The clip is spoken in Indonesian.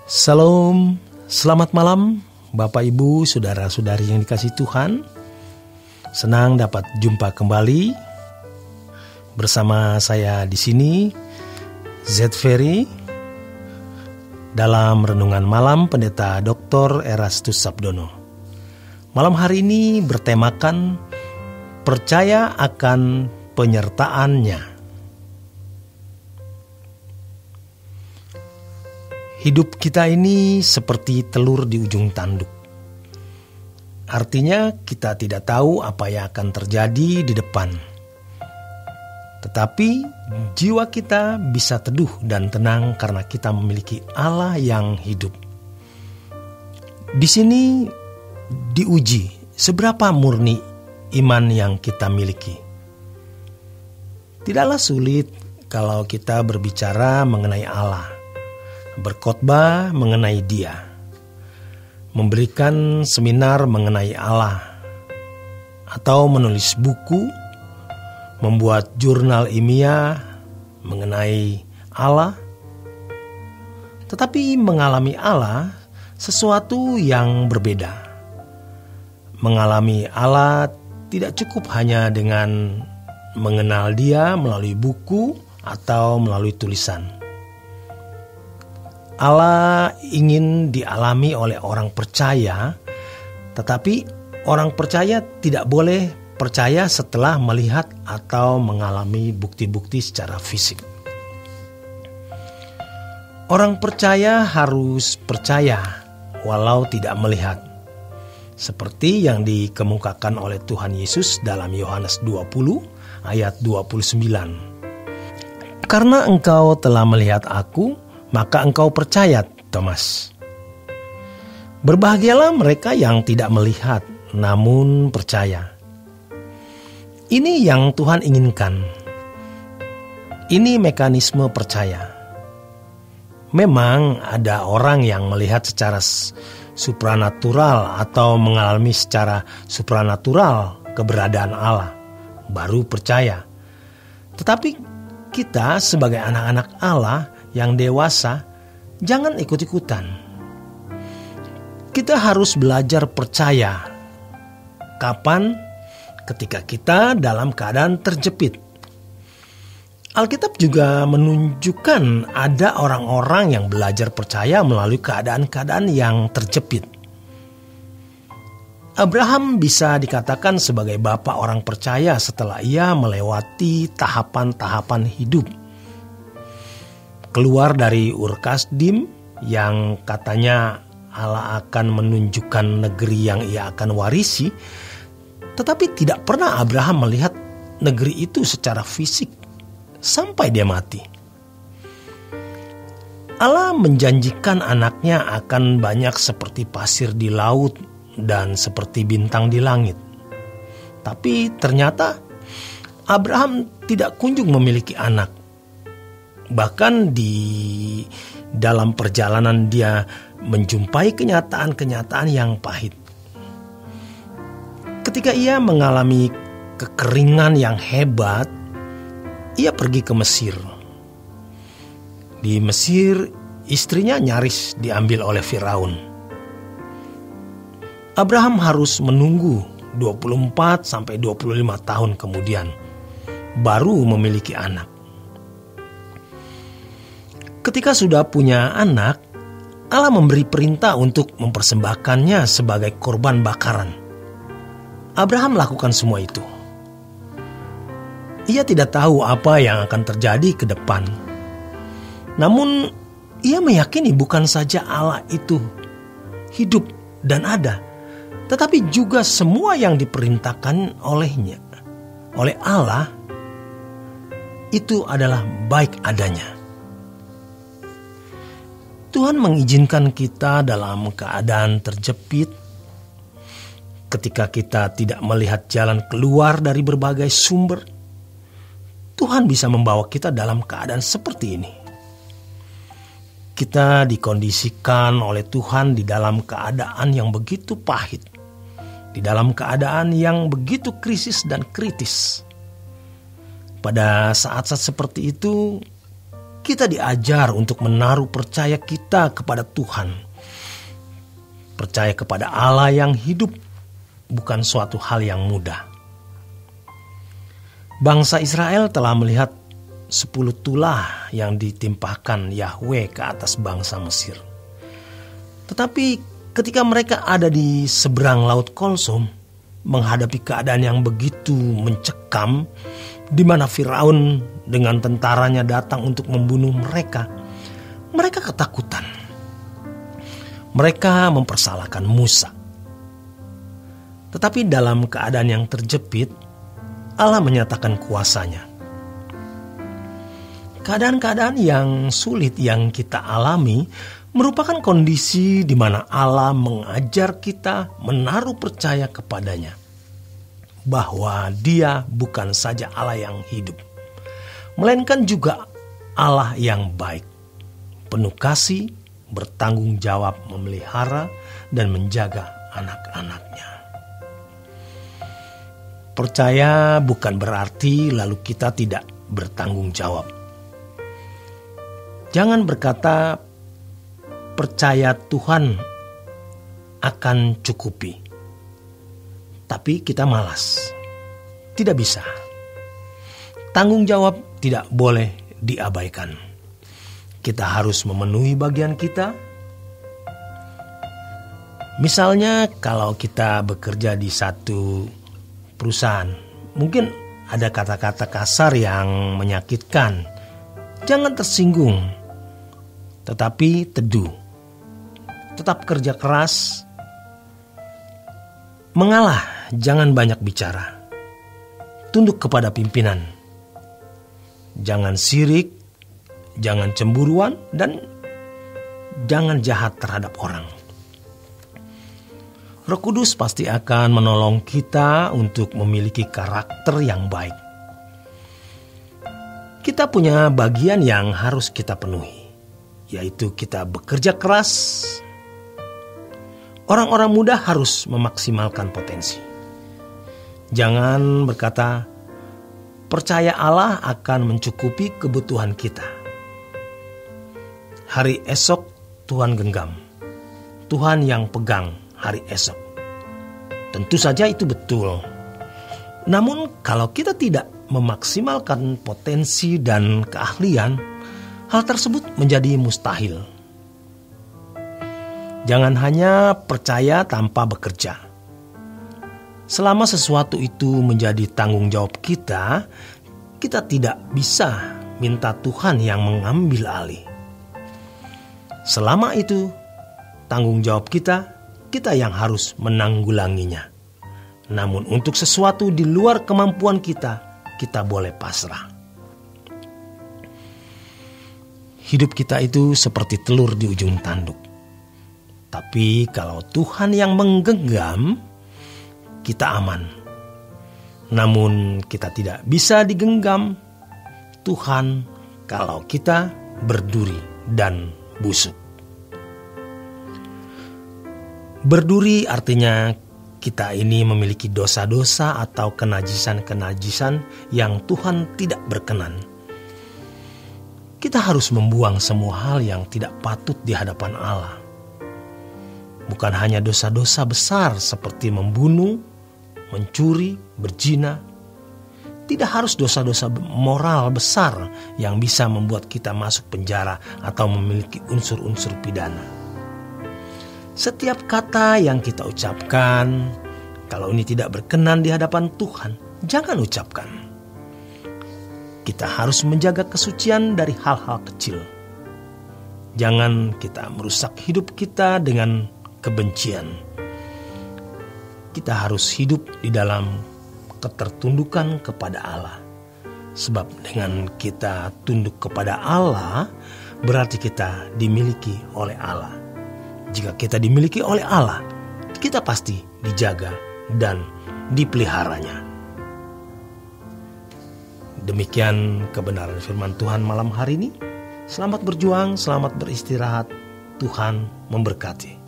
Salam, selamat malam Bapak Ibu, saudara-saudari yang dikasihi Tuhan. Senang dapat jumpa kembali bersama saya di sini, Z Ferry, dalam renungan malam Pendeta Dr. Erastus Sabdono. Malam hari ini bertemakan percaya akan penyertaannya. Hidup kita ini seperti telur di ujung tanduk. Artinya kita tidak tahu apa yang akan terjadi di depan. Tetapi jiwa kita bisa teduh dan tenang karena kita memiliki Allah yang hidup. Di sini diuji seberapa murni iman yang kita miliki. Tidaklah sulit kalau kita berbicara mengenai Allah, berkhotbah mengenai Dia, memberikan seminar mengenai Allah, atau menulis buku, membuat jurnal ilmiah mengenai Allah. Tetapi mengalami Allah sesuatu yang berbeda. Mengalami Allah tidak cukup hanya dengan mengenal Dia melalui buku atau melalui tulisan. Allah ingin dialami oleh orang percaya, tetapi orang percaya tidak boleh percaya setelah melihat atau mengalami bukti-bukti secara fisik. Orang percaya harus percaya walau tidak melihat, seperti yang dikemukakan oleh Tuhan Yesus dalam Yohanes 20 ayat 29. Karena engkau telah melihat aku, maka engkau percaya, Thomas. Berbahagialah mereka yang tidak melihat, namun percaya. Ini yang Tuhan inginkan. Ini mekanisme percaya. Memang ada orang yang melihat secara supranatural atau mengalami secara supranatural keberadaan Allah, baru percaya. Tetapi kita sebagai anak-anak Allah yang dewasa, jangan ikut-ikutan. Kita harus belajar percaya. Kapan? Ketika kita dalam keadaan terjepit. Alkitab juga menunjukkan ada orang-orang yang belajar percaya melalui keadaan-keadaan yang terjepit. Abraham bisa dikatakan sebagai bapak orang percaya setelah ia melewati tahapan-tahapan hidup. Keluar dari Ur Kasdim yang katanya Allah akan menunjukkan negeri yang ia akan warisi, tetapi tidak pernah Abraham melihat negeri itu secara fisik sampai dia mati. Allah menjanjikan anaknya akan banyak seperti pasir di laut dan seperti bintang di langit. Tapi ternyata Abraham tidak kunjung memiliki anak. Bahkan di dalam perjalanan dia menjumpai kenyataan-kenyataan yang pahit. Ketika ia mengalami kekeringan yang hebat, ia pergi ke Mesir. Di Mesir, istrinya nyaris diambil oleh Firaun. Abraham harus menunggu 24-25 tahun kemudian baru memiliki anak. Ketika sudah punya anak, Allah memberi perintah untuk mempersembahkannya sebagai korban bakaran. Abraham lakukan semua itu. Ia tidak tahu apa yang akan terjadi ke depan. Namun, ia meyakini bukan saja Allah itu hidup dan ada, tetapi juga semua yang diperintahkan olehnya, oleh Allah, itu adalah baik adanya. Tuhan mengizinkan kita dalam keadaan terjepit. Ketika kita tidak melihat jalan keluar dari berbagai sumber, Tuhan bisa membawa kita dalam keadaan seperti ini. Kita dikondisikan oleh Tuhan di dalam keadaan yang begitu pahit, di dalam keadaan yang begitu krisis dan kritis. Pada saat-saat seperti itu, Kita diajar untuk menaruh percaya kita kepada Tuhan. Percaya kepada Allah yang hidup bukan suatu hal yang mudah. Bangsa Israel telah melihat 10 tulah yang ditimpakan Yahweh ke atas bangsa Mesir. Tetapi ketika mereka ada di seberang Laut Kolsom, menghadapi keadaan yang begitu mencekam, di mana Firaun dengan tentaranya datang untuk membunuh mereka, mereka ketakutan. Mereka mempersalahkan Musa. Tetapi dalam keadaan yang terjepit, Allah menyatakan kuasanya. Keadaan-keadaan yang sulit yang kita alami merupakan kondisi di mana Allah mengajar kita menaruh percaya kepadanya, bahwa Dia bukan saja Allah yang hidup, melainkan juga Allah yang baik, penuh kasih, bertanggung jawab memelihara dan menjaga anak-anaknya. Percaya bukan berarti lalu kita tidak bertanggung jawab. Jangan berkata percaya Tuhan akan cukupi, tapi kita malas. Tidak bisa. Tanggung jawab tidak boleh diabaikan. Kita harus memenuhi bagian kita. Misalnya kalau kita bekerja di satu perusahaan, mungkin ada kata-kata kasar yang menyakitkan. Jangan tersinggung, tetapi teduh. Tetap kerja keras. Mengalah, jangan banyak bicara. Tunduk kepada pimpinan. Jangan sirik, jangan cemburuan, dan jangan jahat terhadap orang. Roh Kudus pasti akan menolong kita untuk memiliki karakter yang baik. Kita punya bagian yang harus kita penuhi, yaitu kita bekerja keras. Orang-orang muda harus memaksimalkan potensi. Jangan berkata, percaya Allah akan mencukupi kebutuhan kita. Hari esok Tuhan genggam. Tuhan yang pegang hari esok. Tentu saja itu betul. Namun kalau kita tidak memaksimalkan potensi dan keahlian, hal tersebut menjadi mustahil. Jangan hanya percaya tanpa bekerja. Selama sesuatu itu menjadi tanggung jawab kita, kita tidak bisa minta Tuhan yang mengambil alih. Selama itu tanggung jawab kita yang harus menanggulanginya. Namun untuk sesuatu di luar kemampuan kita boleh pasrah. Hidup kita itu seperti telur di ujung tanduk. Tapi kalau Tuhan yang menggenggam, kita aman. Namun kita tidak bisa digenggam Tuhan kalau kita berduri dan busuk. Berduri artinya kita ini memiliki dosa-dosa atau kenajisan-kenajisan yang Tuhan tidak berkenan. Kita harus membuang semua hal yang tidak patut di hadapan Allah. Bukan hanya dosa-dosa besar seperti membunuh, mencuri, berzina. Tidak harus dosa-dosa moral besar yang bisa membuat kita masuk penjara atau memiliki unsur-unsur pidana. Setiap kata yang kita ucapkan, kalau ini tidak berkenan di hadapan Tuhan, jangan ucapkan. Kita harus menjaga kesucian dari hal-hal kecil. Jangan kita merusak hidup kita dengan kebencian. Kita harus hidup di dalam ketertundukan kepada Allah. Sebab dengan kita tunduk kepada Allah, berarti kita dimiliki oleh Allah. Jika kita dimiliki oleh Allah, kita pasti dijaga dan dipeliharanya. Demikian kebenaran firman Tuhan malam hari ini. Selamat berjuang, selamat beristirahat. Tuhan memberkati.